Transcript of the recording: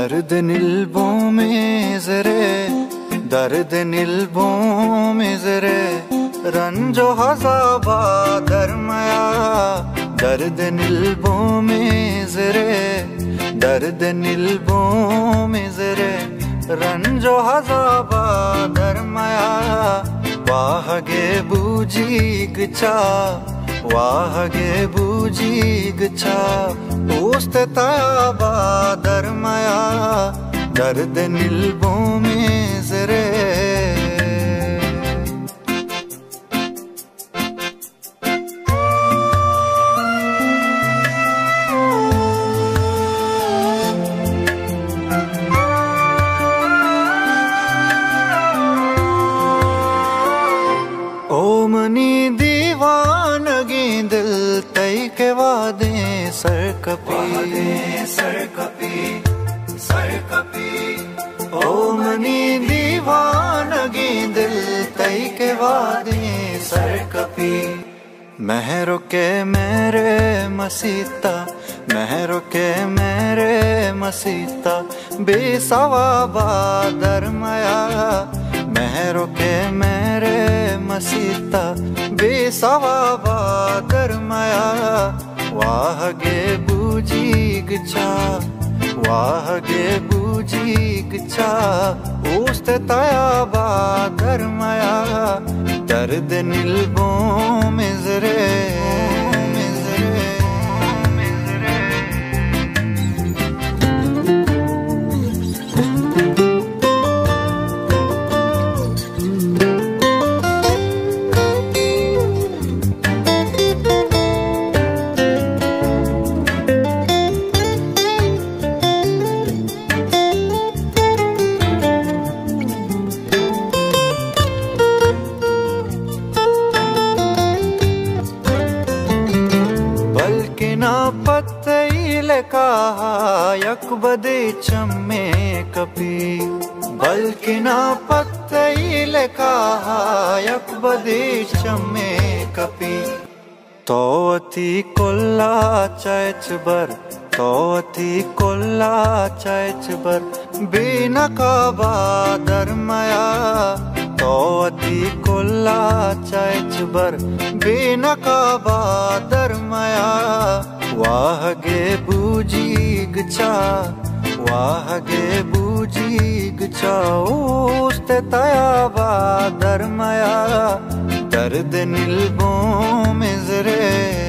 दर्द निल्बों में जरे, दर्द निल्बों में जरे, रंजो हज़ाबा दरमया। दर्द निल्बों में जरे, दर्द निल्बों में जरे, रंजो हज़ाबा दरमया। वाहगे बूजीगचा, वाहगे बूजीगचा, उस्त ताबा दरमया। दर्द निल्बों में जरे। ओ मनी दीवानगी दिल तई के वादे सरकपी, सरकपी, सरकपी। ओ मनी दीवानगी दिल तई के वादे सरकपी। महरो के मेरे मसीता, महरो के मेरे मसीता, बेसवाबा दरमया। महरो के मेरे मसीता, बेसवाबा दरमया। वाहगे बूजीगचा, वाहगे बूजीगचा, उस्त ताबा दरमया। दर्द निल्बों में जरे। बल्कि ना पत्तईले कहा यक बदे चम्मे कपी। बल्कि ना पत्तईले कहा यक बदे चम्मे कपी। तोती कोल्ला चैचबर, तोती कोल्ला चैचबर, बेनकाबा दरमया। तोती कोल्ला चैचबर, बेनकाबा दरमया। वाहगे बूजीगचा, वाहगे बूजीगचा, उस्त ताबा दरमया। दर्द निल्बों में जरे।